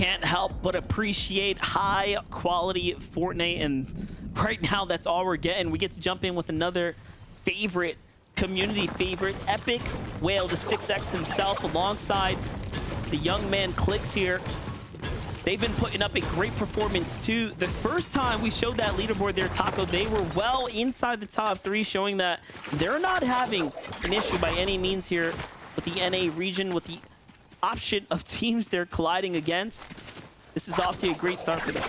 Can't help but appreciate high quality Fortnite, and right now that's all we're getting. We get to jump in with another favorite, community favorite, Epic Whale, the 6X himself, alongside the young man Clicks here. They've been putting up a great performance too. The first time we showed that leaderboard there, Taco, they were well inside the top 3, showing that they're not having an issue by any means here with the NA region, with the option of teams they're colliding against. This is off to a great start for them.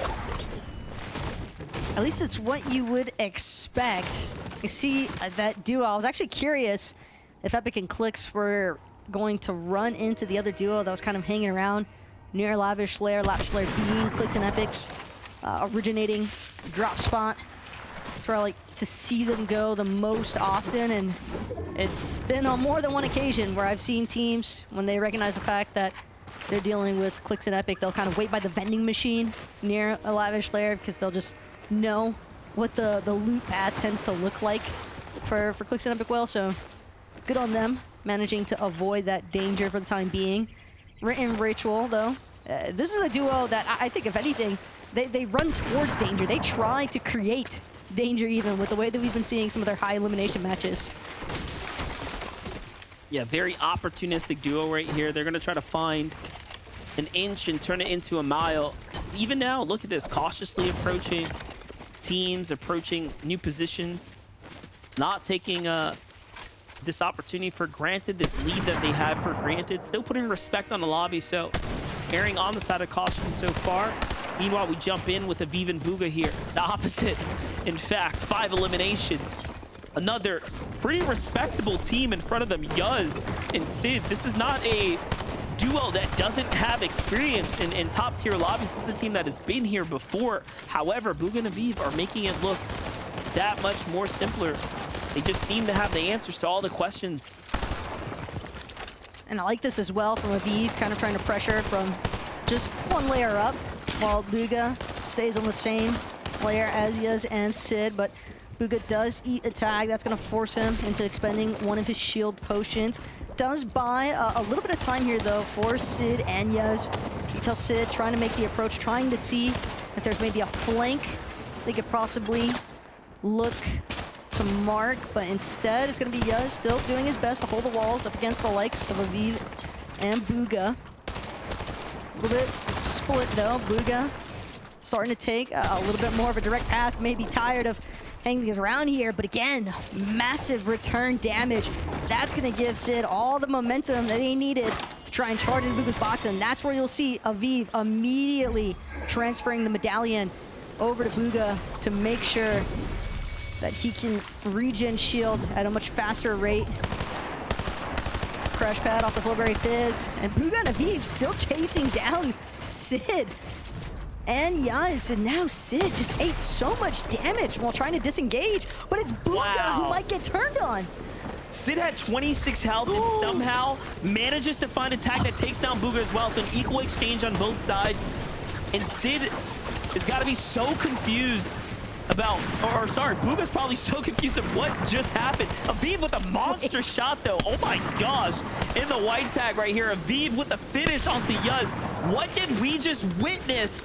At least it's what you would expect. You see that duo. I was actually curious if Epic and Clicks were going to run into the other duo that was kind of hanging around near Lavish Lair being Clicks and Epic's originating drop spot. That's where I like to see them go the most often, and it's been on more than one occasion where I've seen teams, when they recognize the fact that they're dealing with Clicks and Epic, they'll kind of wait by the vending machine near a Lavish Lair because they'll just know what the loot path tends to look like for Clicks and Epic Well. So good on them managing to avoid that danger for the time being. Written Ritual, though, this is a duo that I think, if anything, they run towards danger. They try to create danger, even with the way that we've been seeing some of their high elimination matches. Yeah, very opportunistic duo right here. They're going to try to find an inch and turn it into a mile. Even now, look at this, cautiously approaching teams, approaching new positions, not taking this opportunity for granted, this lead that they had for granted, still putting respect on the lobby, so erring on the side of caution so far. Meanwhile, we jump in with Aviv and Bugha here. The opposite, in fact, 5 eliminations. Another pretty respectable team in front of them, Yuz and Sid. This is not a duo that doesn't have experience in top-tier lobbies. This is a team that has been here before. However, Bugha and Aviv are making it look that much more simpler. They just seem to have the answers to all the questions. And I like this as well from Aviv, kind of trying to pressure from just one layer up, while Bugha stays on the same layer as Yuz and Sid. But Bugha does eat a tag. That's going to force him into expending one of his shield potions. Does buy a little bit of time here, though, for Sid and Yuz. You tell Sid trying to make the approach, trying to see if there's maybe a flank they could possibly look to mark, but instead it's going to be Yuz still doing his best to hold the walls up against the likes of Aviv and Bugha. A little bit split, though. Bugha starting to take a little bit more of a direct path, maybe tired of hanging things around here, but again, massive return damage. That's going to give Sid all the momentum that he needed to try and charge into Bugha's box, and that's where you'll see Aviv immediately transferring the medallion over to Bugha to make sure that he can regen shield at a much faster rate. Crash pad off the Flowberry Fizz, and Bugha and Aviv still chasing down Sid and Yuz, and now Sid just ate so much damage while trying to disengage, but it's Bugha who might get turned on. Sid had 26 health and somehow manages to find a tag that takes down Bugha as well, so an equal exchange on both sides. And Sid has got to be so confused about, or sorry, Bugha's probably so confused of what just happened. Aviv with a monster shot, though. Oh my gosh. In the white tag right here, Aviv with the finish onto Yuz. What did we just witness?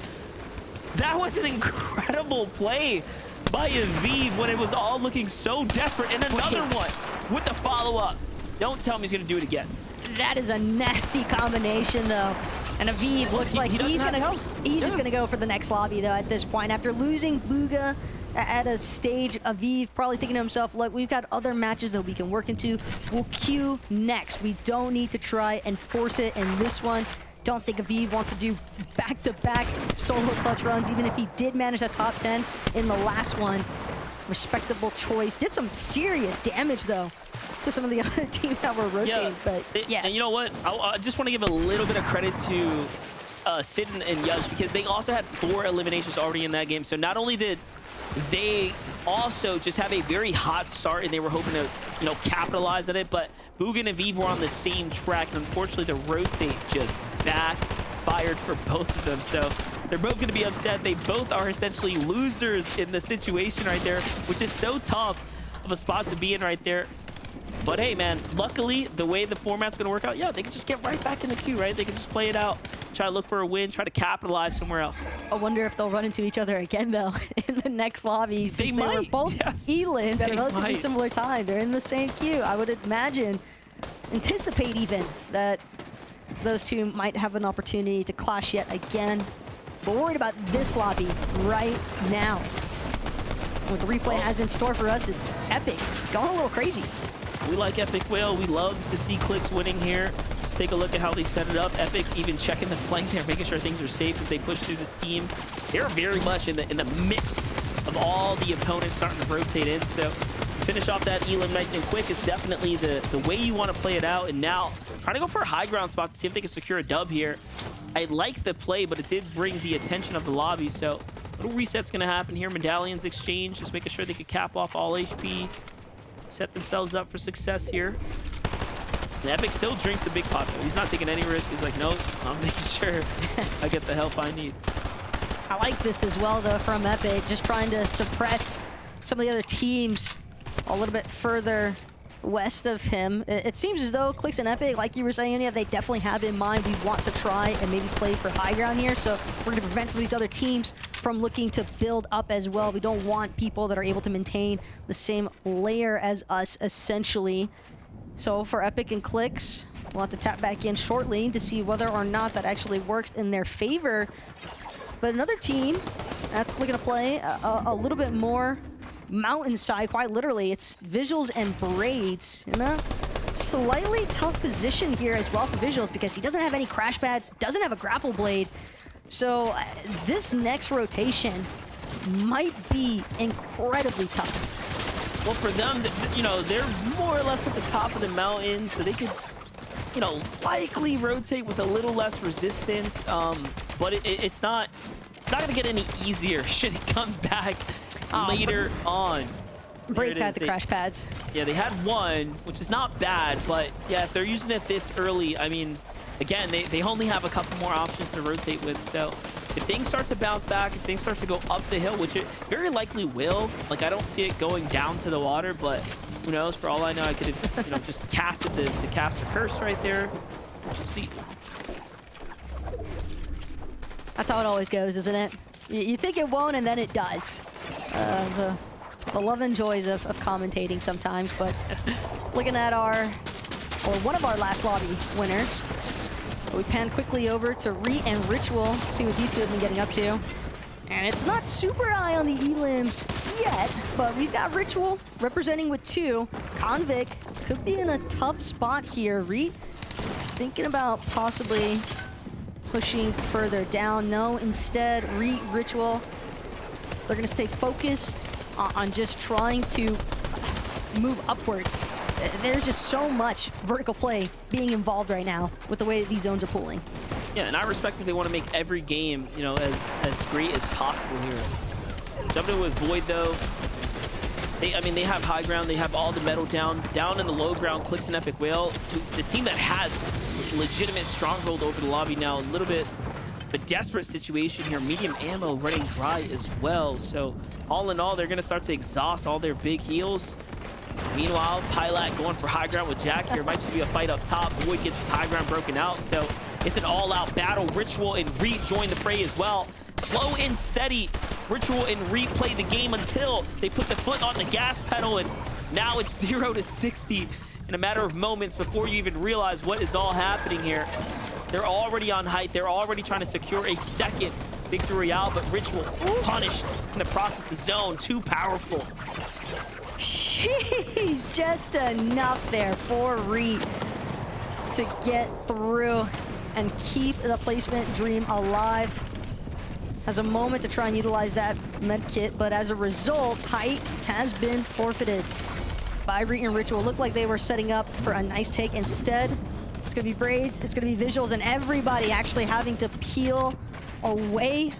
That was an incredible play by Aviv when it was all looking so desperate. And another one with the follow-up. Don't tell me he's going to do it again. That is a nasty combination, though. And Aviv looks like he's just gonna go for the next lobby, though, at this point. After losing Bugha at a stage, Aviv probably thinking to himself, look, we've got other matches that we can work into. We'll queue next. We don't need to try and force it in this one. Don't think Aviv wants to do back-to-back solo clutch runs, even if he did manage that top 10 in the last one. Respectable choice. Did some serious damage, though, to some of the other teams that were rotating. Yeah. And you know what? I just want to give a little bit of credit to Sid and Yuz, because they also had 4 eliminations already in that game. So not only did they also just have a very hot start and they were hoping to, you know, capitalize on it, but Bugha and Aviv were on the same track, and unfortunately the rotate just backfired for both of them. So they're both going to be upset. They both are essentially losers in the situation right there, which is so tough of a spot to be in right there. But hey, man, luckily, the way the format's going to work out, yeah, they can just get right back in the queue, right? They can just play it out, try to look for a win, try to capitalize somewhere else. I wonder if they'll run into each other again, though, in the next lobby. Since they were both elims at a relatively similar time. They're in the same queue. I would imagine, anticipate even, that those two might have an opportunity to clash yet again. But we're worried about this lobby right now. What the replay has in store for us, it's Epic going a little crazy. We like Epic Whale. We love to see Clicks winning here. Let's take a look at how they set it up. Epic even checking the flank there, making sure things are safe as they push through this team. They're very much in the mix of all the opponents starting to rotate in. So finish off that elim nice and quick is definitely the way you want to play it out. And now trying to go for a high ground spot to see if they can secure a dub here. I like the play, but it did bring the attention of the lobby. So little reset's going to happen here. Medallions exchange, just making sure they could cap off all HP. Set themselves up for success here. And Epic still drinks the big pot, though. He's not taking any risks. He's like, nope, I'm making sure I get the help I need. I like this as well, though, from Epic. Just trying to suppress some of the other teams a little bit further west of him. It seems as though Clicks and Epic, like you were saying, yeah, they definitely have in mind we want to try and maybe play for high ground here. So we're going to prevent some of these other teams from looking to build up as well. We don't want people that are able to maintain the same layer as us, essentially. So for Epic and Clicks, we'll have to tap back in shortly to see whether or not that actually works in their favor. But another team that's looking to play a little bit more mountainside, quite literally. It's Visuals and Braids in a slightly tough position here as well for Visuals because he doesn't have any crash pads, doesn't have a grapple blade. So this next rotation might be incredibly tough. Well, for them, you know, they're more or less at the top of the mountain, so they could, you know, likely rotate with a little less resistance. But it's not going to get any easier should it come back later on. Braids had the crash pads. Yeah, they had one, which is not bad, but yeah, if they're using it this early, I mean, again, they only have a couple more options to rotate with. So if things start to bounce back, if things start to go up the hill, which it very likely will, like I don't see it going down to the water, but who knows? For all I know, I could have, you know, just casted the caster curse right there. We'll see. That's how it always goes, isn't it? You think it won't, and then it does. The love and joys of commentating sometimes, but looking at one of our last lobby winners, we pan quickly over to Reet and Ritual, see what these two have been getting up to. And it's not super high on the elims yet, but we've got Ritual representing with 2. Convict could be in a tough spot here. Reet thinking about possibly pushing further down. No, instead, Reet, Ritual, they're going to stay focused on just trying to move upwards. There's just so much vertical play being involved right now with the way that these zones are pooling. Yeah, and I respect that they want to make every game, you know, as great as possible here. Jumping with Void, though, I mean, they have high ground, they have all the metal down in the low ground. Clicks and Epic Whale, the team that had legitimate stronghold over the lobby now, a little bit of a desperate situation here. Medium ammo running dry as well. So all in all, they're going to start to exhaust all their big heals. Meanwhile, Pilot going for high ground with Jack here. Might just be a fight up top. Void gets his high ground broken out. So it's an all-out battle. Ritual and Reet join the fray as well. Slow and steady. Ritual and Reet play the game until they put the foot on the gas pedal, and now it's 0 to 60 in a matter of moments before you even realize what is all happening here. They're already on height. They're already trying to secure a second victory royale, but Ritual punished in the process. The zone too powerful. Sheesh, just enough there for Reet to get through and keep the placement dream alive. Has a moment to try and utilize that med kit, but as a result, height has been forfeited by Reet and Ritual. Looked like they were setting up for a nice take. Instead, it's gonna be Braids, it's gonna be Visuals, and everybody actually having to peel away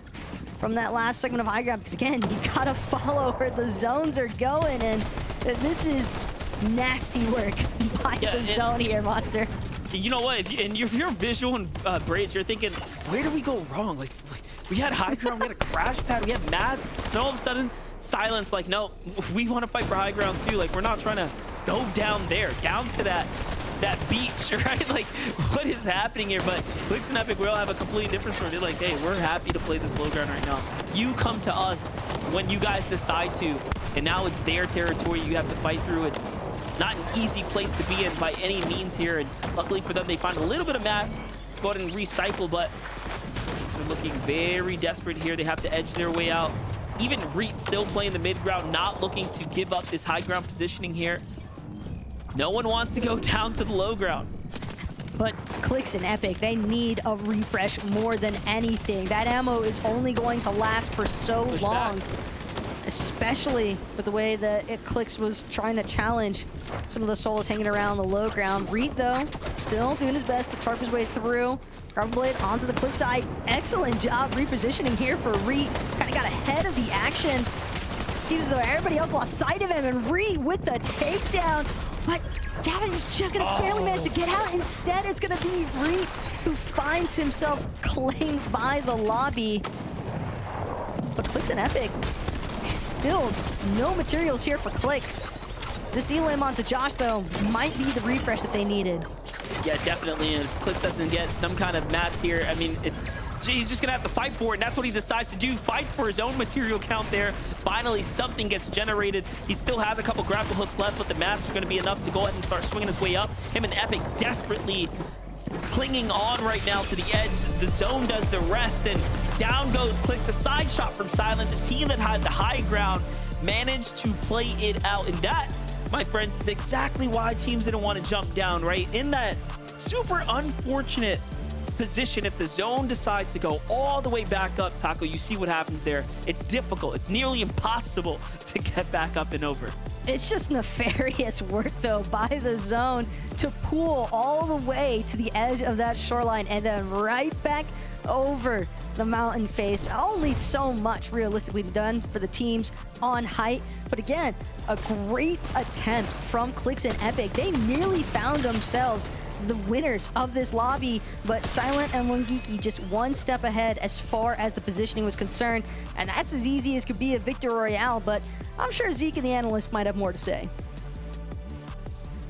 from that last segment of high ground, because again, you gotta follow where the zones are going, and this is nasty work by the zone here, Monster. You know what? If you're Visual and Braids, you're thinking, where did we go wrong? Like we had high ground, we had a crash pad, we had mads, and all of a sudden, silence. Like, no, we want to fight for high ground too. Like, we're not trying to go down there, down to that beach, right? Like, what is happening here? But Clix and Epic will have a completely different story. They're like, hey, we're happy to play this low ground right now. You come to us when you guys decide to, and now it's their territory you have to fight through. It's not an easy place to be in by any means here, and luckily for them, they find a little bit of mats, go ahead and recycle, but they're looking very desperate here. They have to edge their way out. Even Reet still playing the mid ground, not looking to give up this high ground positioning here. No one wants to go down to the low ground. But Clix and Epic, they need a refresh more than anything. That ammo is only going to last for so long, especially with the way that Clix was trying to challenge some of the solos hanging around the low ground. Reet, though, still doing his best to tarp his way through. Carbon Blade onto the cliff side. Excellent job repositioning here for Reet. Kind of got ahead of the action. Seems as though everybody else lost sight of him, and Reet with the takedown. But Gavin is just going to barely manage to get out. Instead, it's going to be Reet who finds himself claimed by the lobby. But Clix and Epic, still no materials here for Clix. This elim onto Josh, though, might be the refresh that they needed. Yeah, definitely. And if Clix doesn't get some kind of mats here, I mean, he's just going to have to fight for it, and that's what he decides to do. Fights for his own material count there. Finally, something gets generated. He still has a couple grapple hooks left, but the mats are going to be enough to go ahead and start swinging his way up. Him and Epic desperately clinging on right now to the edge. The zone does the rest, and down goes Clix. A side shot from Silent. The team that had the high ground managed to play it out, and that, my friends, is exactly why teams didn't want to jump down, right? In that super unfortunate position, if the zone decides to go all the way back up, Taco, you see what happens there. It's difficult. It's nearly impossible to get back up and over. It's just nefarious work, though, by the zone to pull all the way to the edge of that shoreline and then right back over the mountain face. Only so much realistically done for the teams on height. But again, a great attempt from Clix and Epic. They nearly found themselves the winners of this lobby, but Silent and Mungiki just one step ahead as far as the positioning was concerned, and that's as easy as could be a victory royale, but I'm sure Zeke and the analyst might have more to say.